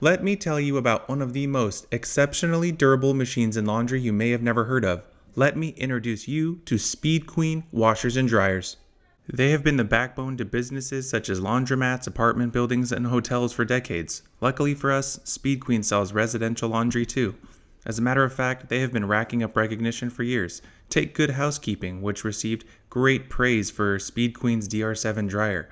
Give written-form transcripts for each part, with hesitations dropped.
Let me tell you about one of the most exceptionally durable machines in laundry you may have never heard of. Let me introduce you to Speed Queen washers and dryers. They have been the backbone to businesses such as laundromats, apartment buildings, and hotels for decades. Luckily for us, Speed Queen sells residential laundry too. As a matter of fact, they have been racking up recognition for years. Take Good Housekeeping, which received great praise for Speed Queen's DR7 dryer.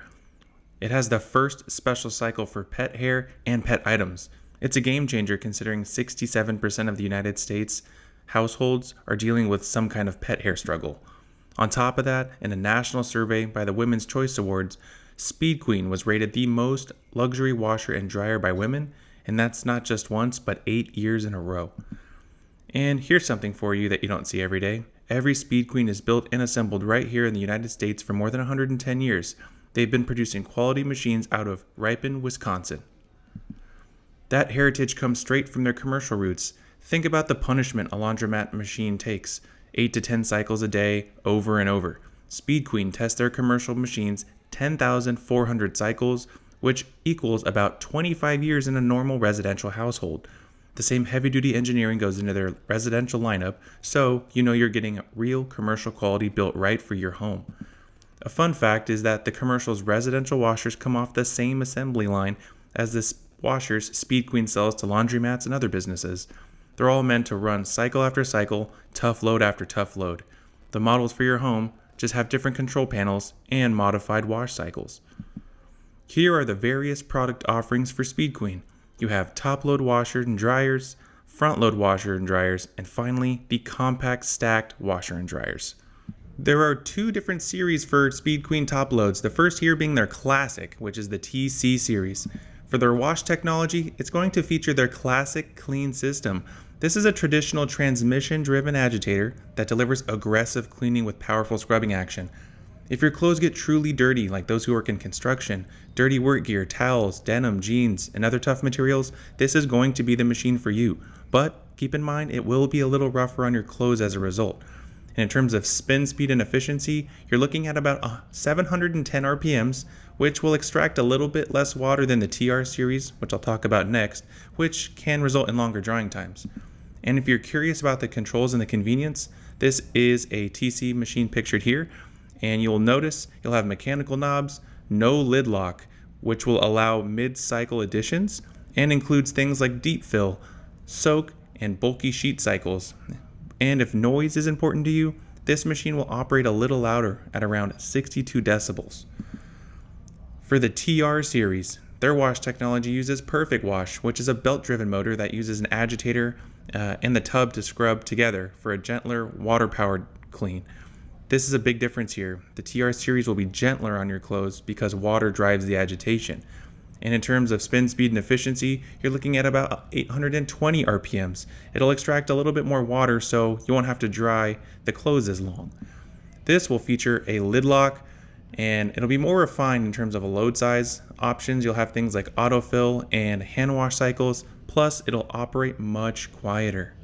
It has the first special cycle for pet hair and pet items. It's a game changer considering 67% of the United States households are dealing with some kind of pet hair struggle. On top of that, in a national survey by the Women's Choice Awards, Speed Queen was rated the most luxury washer and dryer by women, and that's not just once, but 8 years in a row. And here's something for you that you don't see every day. Every Speed Queen is built and assembled right here in the United States for more than 110 years. They've been producing quality machines out of Ripon, Wisconsin. That heritage comes straight from their commercial roots. Think about the punishment a laundromat machine takes, 8 to 10 cycles a day, over and over. Speed Queen tests their commercial machines 10,400 cycles, which equals about 25 years in a normal residential household. The same heavy-duty engineering goes into their residential lineup, so you know you're getting real commercial quality built right for your home. A fun fact is that the commercial's residential washers come off the same assembly line as the washers Speed Queen sells to laundromats and other businesses. They're all meant to run cycle after cycle, tough load after tough load. The models for your home just have different control panels and modified wash cycles. Here are the various product offerings for Speed Queen. You have top load washer and dryers, front load washer and dryers, and finally the compact stacked washer and dryers. There are two different series for Speed Queen top loads, the first here being their classic, which is the TC series. For their wash technology, it's going to feature their classic clean system. This is a traditional transmission-driven agitator that delivers aggressive cleaning with powerful scrubbing action. If your clothes get truly dirty, like those who work in construction, dirty work gear, towels, denim, jeans, and other tough materials, this is going to be the machine for you. But keep in mind, it will be a little rougher on your clothes as a result. And in terms of spin speed and efficiency, you're looking at about 710 RPMs, which will extract a little bit less water than the TR series, which I'll talk about next, which can result in longer drying times. And if you're curious about the controls and the convenience, this is a TC machine pictured here, and you'll notice you'll have mechanical knobs, no lid lock, which will allow mid-cycle additions, and includes things like deep fill, soak, and bulky sheet cycles. And if noise is important to you, this machine will operate a little louder at around 62 decibels. For the TR series, their wash technology uses Perfect Wash, which is a belt-driven motor that uses an agitator and the tub to scrub together for a gentler, water-powered clean. This is a big difference here. The TR series will be gentler on your clothes because water drives the agitation. And in terms of spin speed and efficiency, you're looking at about 820 RPMs. It'll extract a little bit more water so you won't have to dry the clothes as long. This will feature a lid lock, and it'll be more refined in terms of a load size options. You'll have things like autofill and hand wash cycles, plus it'll operate much quieter.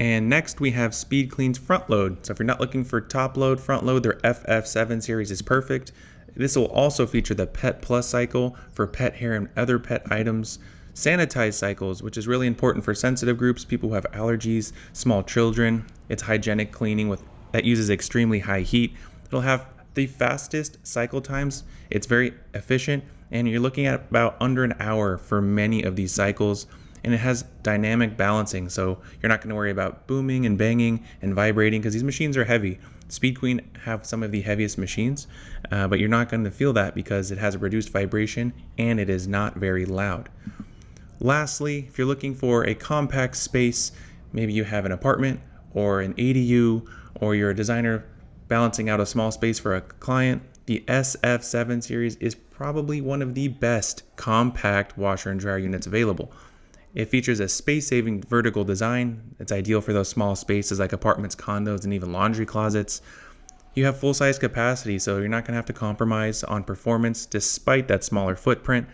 And next we have Speed Clean's front load. So if you're not looking for top load, front load, their SF7 series is perfect. This will also feature the Pet Plus cycle for pet hair and other pet items, sanitized cycles, which is really important for sensitive groups, people who have allergies, small children. It's hygienic cleaning that uses extremely high heat. It'll have the fastest cycle times. It's very efficient, and you're looking at about under an hour for many of these cycles. And it has dynamic balancing, so you're not going to worry about booming and banging and vibrating because these machines are heavy. Speed Queen have some of the heaviest machines, but you're not going to feel that because it has a reduced vibration and it is not very loud. Lastly, if you're looking for a compact space, maybe you have an apartment or an ADU, or you're a designer balancing out a small space for a client, the SF7 series is probably one of the best compact washer and dryer units available. It features a space-saving vertical design. It's ideal for those small spaces like apartments, condos, and even laundry closets. You have full-size capacity, so you're not going to have to compromise on performance despite that smaller footprint.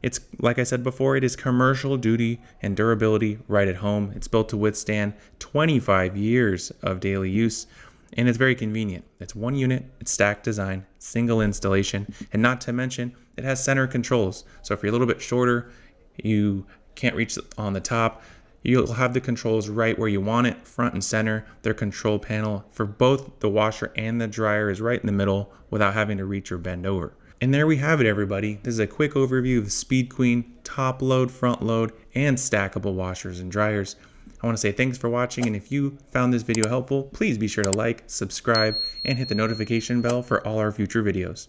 It's, like I said before, it is commercial duty and durability right at home. It's built to withstand 25 years of daily use, and it's very convenient. It's one unit, it's stacked design, single installation, and not to mention, it has center controls. So if you're a little bit shorter, you can't reach on the top. You'll have the controls right where you want it, front and center. Their control panel for both the washer and the dryer is right in the middle without having to reach or bend over. And there we have it, everybody. This is a quick overview of the Speed Queen top load, front load, and stackable washers and dryers. I want to say thanks for watching, and if you found this video helpful, please be sure to like, subscribe, and hit the notification bell for all our future videos.